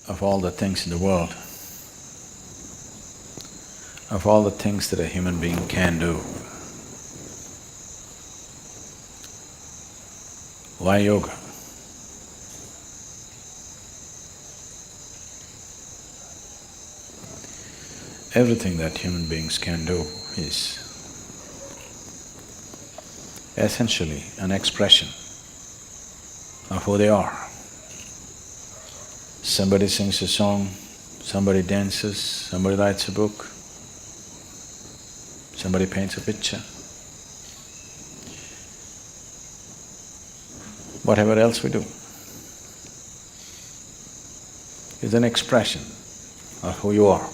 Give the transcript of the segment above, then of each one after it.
of all the things in the world, of all the things that a human being can do, why yoga? Everything that human beings can do is essentially an expression of who they are. Somebody sings a song, somebody dances, somebody writes a book, somebody paints a picture. Whatever else we do is an expression of who you are.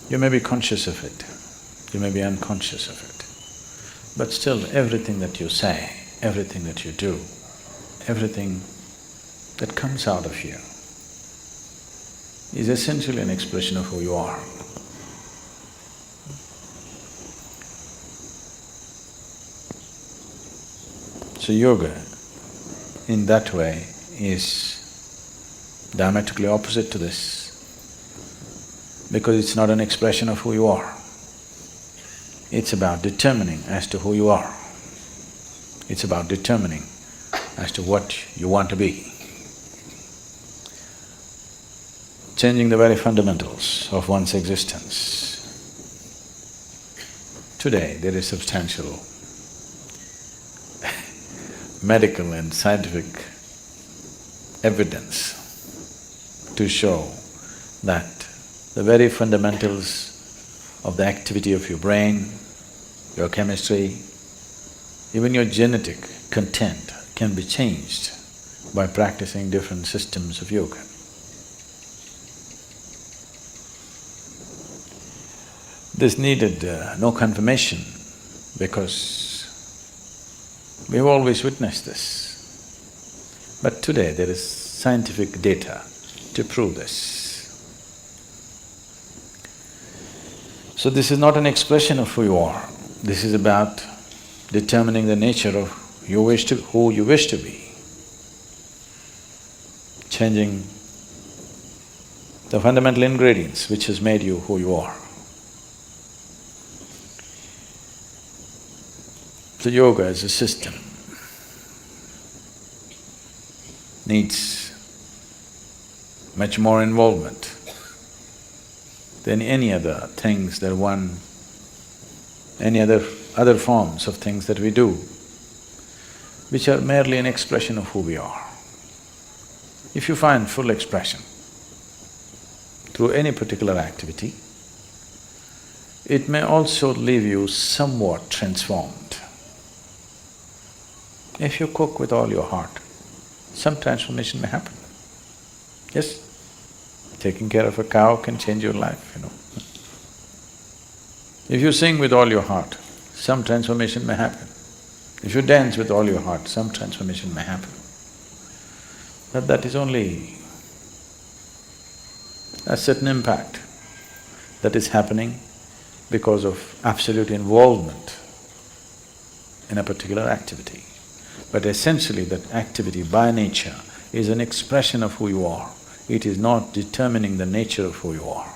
You may be conscious of it, you may be unconscious of it, but still everything that you say, everything that you do, everything that comes out of you is essentially an expression of who you are. So yoga, in that way, is diametrically opposite to this, because it's not an expression of who you are. It's about determining as to who you are. It's about determining as to what you want to be. Changing the very fundamentals of one's existence. Today, there is substantial medical and scientific evidence to show that the very fundamentals of the activity of your brain, your chemistry, even your genetic content can be changed by practicing different systems of yoga. This needed no confirmation because we've always witnessed this. But today there is scientific data to prove this. So this is not an expression of who you are, this is about determining the nature of who you wish to be, changing the fundamental ingredients which has made you who you are. So yoga as a system needs much more involvement than any other things that any other forms of things that we do, which are merely an expression of who we are. If you find full expression through any particular activity, it may also leave you somewhat transformed. If you cook with all your heart, some transformation may happen. Yes? Taking care of a cow can change your life, you know. If you sing with all your heart, some transformation may happen. If you dance with all your heart, some transformation may happen. But that is only a certain impact that is happening because of absolute involvement in a particular activity. But essentially that activity by nature is an expression of who you are. It is not determining the nature of who you are.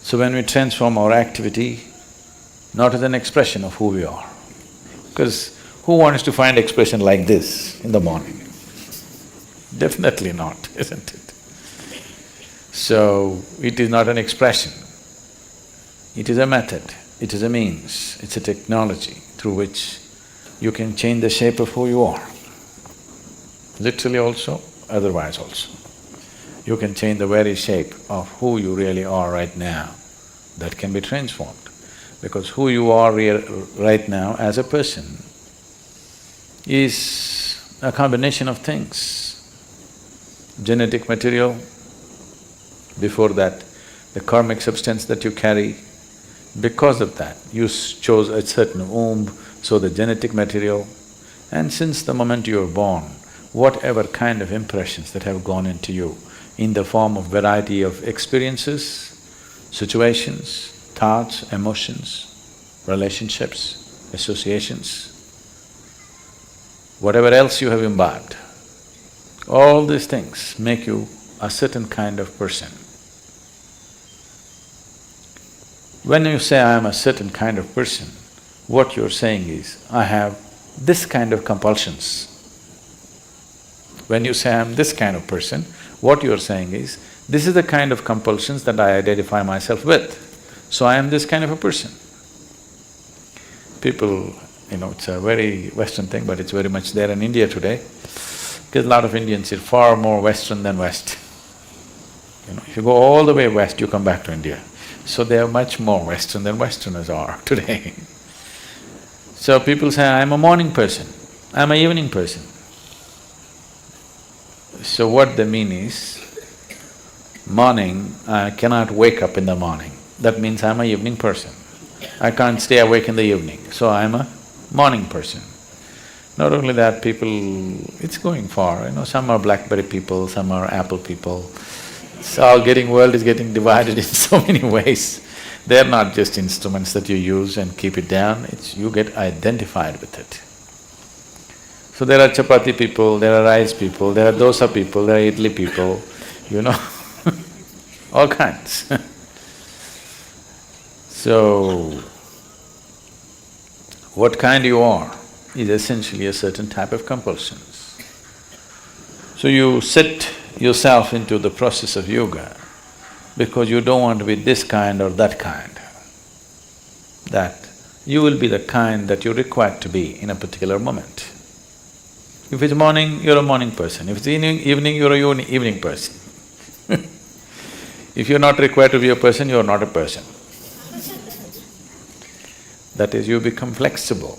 So when we transform our activity, not as an expression of who we are, because who wants to find expression like this in the morning? Definitely not, isn't it? So, it is not an expression, it is a method, it is a means, it's a technology through which you can change the shape of who you are. Literally also, otherwise also. You can change the very shape of who you really are right now. That can be transformed, because who you are right now as a person is a combination of things. Genetic material, before that, the karmic substance that you carry. Because of that, you chose a certain womb, so the genetic material, and since the moment you were born, whatever kind of impressions that have gone into you in the form of variety of experiences, situations, thoughts, emotions, relationships, associations, whatever else you have imbibed, all these things make you a certain kind of person. When you say, I am a certain kind of person, what you're saying is, I have this kind of compulsions. When you say, I am this kind of person, what you're saying is, this is the kind of compulsions that I identify myself with, so I am this kind of a person. People, it's a very Western thing, but it's very much there in India today, because a lot of Indians are far more Western than West. If you go all the way west, you come back to India. So they are much more Western than Westerners are today. So people say, I'm a morning person, I'm an evening person. So what they mean is, morning, I cannot wake up in the morning. That means I'm an evening person. I can't stay awake in the evening, so I'm a morning person. Not only that, people… it's going far, some are BlackBerry people, some are Apple people. So world is getting divided in so many ways. They're not just instruments that you use and keep it down, you get identified with it. So there are chapati people, there are rice people, there are dosa people, there are idli people, all kinds. So, what kind you are is essentially a certain type of compulsions. So you set yourself into the process of yoga because you don't want to be this kind or that kind. That you will be the kind that you're required to be in a particular moment. If it's morning, you're a morning person. If it's evening, you're a evening person. If you're not required to be a person, you're not a person. That is, you become flexible.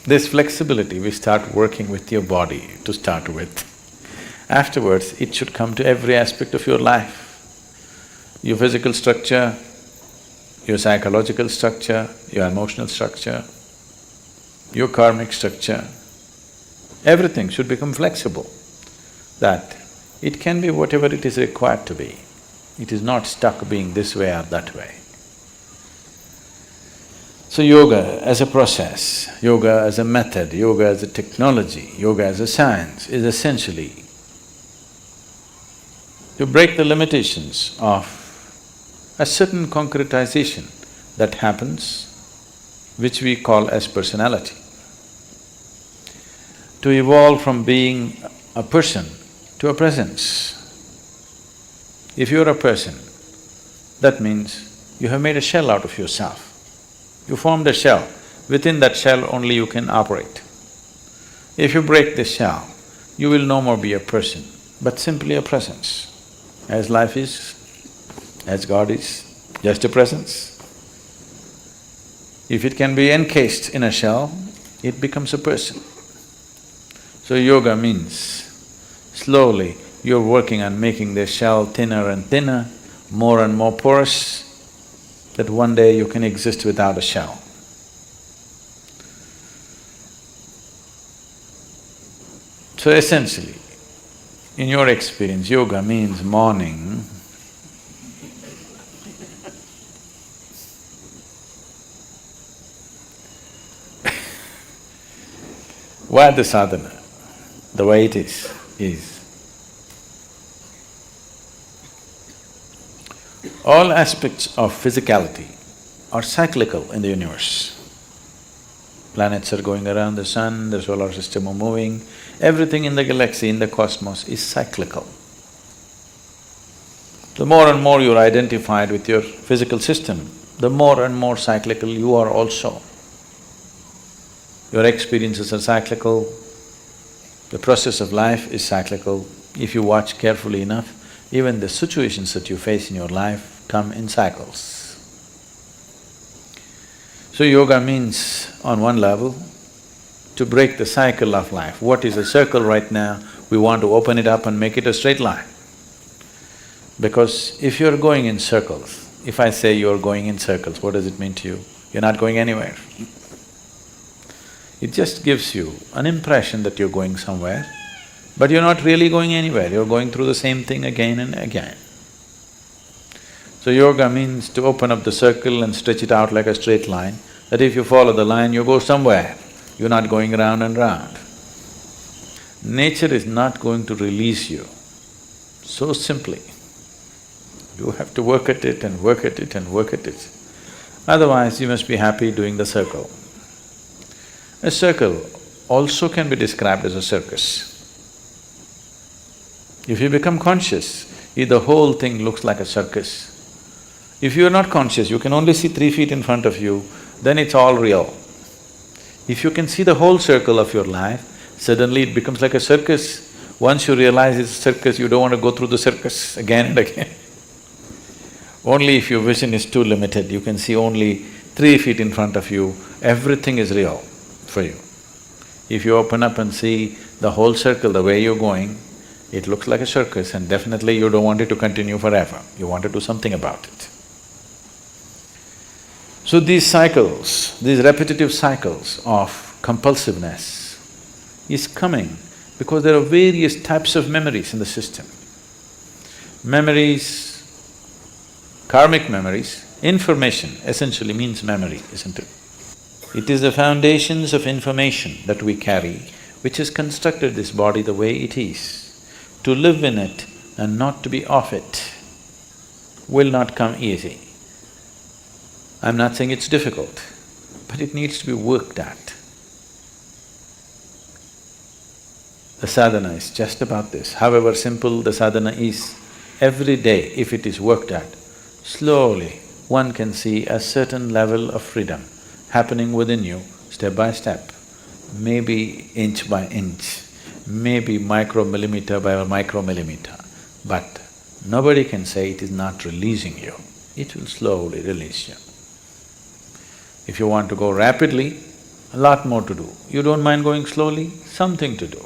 This flexibility, we start working with your body to start with. Afterwards, it should come to every aspect of your life. Your physical structure, your psychological structure, your emotional structure, your karmic structure, everything should become flexible, that it can be whatever it is required to be. It is not stuck being this way or that way. So yoga as a process, yoga as a method, yoga as a technology, yoga as a science is essentially to break the limitations of a certain concretization that happens, which we call as personality. To evolve from being a person to a presence. If you're a person, that means you have made a shell out of yourself. You formed a shell, within that shell only you can operate. If you break this shell, you will no more be a person, but simply a presence. As life is, as God is, just a presence. If it can be encased in a shell, it becomes a person. So yoga means slowly you're working on making the shell thinner and thinner, more and more porous, that one day you can exist without a shell. So essentially, in your experience, yoga means morning. Why the sadhana? The way it is all aspects of physicality are cyclical in the universe. Planets are going around the sun, the solar system are moving, everything in the galaxy, in the cosmos is cyclical. The more and more you're identified with your physical system, the more and more cyclical you are also. Your experiences are cyclical, the process of life is cyclical. If you watch carefully enough, even the situations that you face in your life come in cycles. So yoga means, on one level, to break the cycle of life. What is a circle right now, we want to open it up and make it a straight line. Because if you're going in circles, if I say you're going in circles, what does it mean to you? You're not going anywhere. It just gives you an impression that you're going somewhere, but you're not really going anywhere, you're going through the same thing again and again. So yoga means to open up the circle and stretch it out like a straight line, that if you follow the line, you go somewhere, you're not going round and round. nature is not going to release you so simply. You have to work at it and work at it and work at it. Otherwise, you must be happy doing the circle. A circle also can be described as a circus. If you become conscious, the whole thing looks like a circus. If you are not conscious, you can only see 3 feet in front of you, then it's all real. If you can see the whole circle of your life, suddenly it becomes like a circus. Once you realize it's a circus, you don't want to go through the circus again and again. Only if your vision is too limited, you can see only 3 feet in front of you, everything is real for you. If you open up and see the whole circle, the way you're going, it looks like a circus and definitely you don't want it to continue forever, you want to do something about it. So these cycles, these repetitive cycles of compulsiveness is coming because there are various types of memories in the system. Memories, karmic memories, information essentially means memory, isn't it? It is the foundations of information that we carry which has constructed this body the way it is. To live in it and not to be off it will not come easy. I'm not saying it's difficult, but it needs to be worked at. The sadhana is just about this. However simple the sadhana is, every day if it is worked at, slowly one can see a certain level of freedom happening within you step by step, maybe inch by inch, maybe micromillimeter by micromillimeter, but nobody can say it is not releasing you, it will slowly release you. If you want to go rapidly, a lot more to do. You don't mind going slowly, something to do.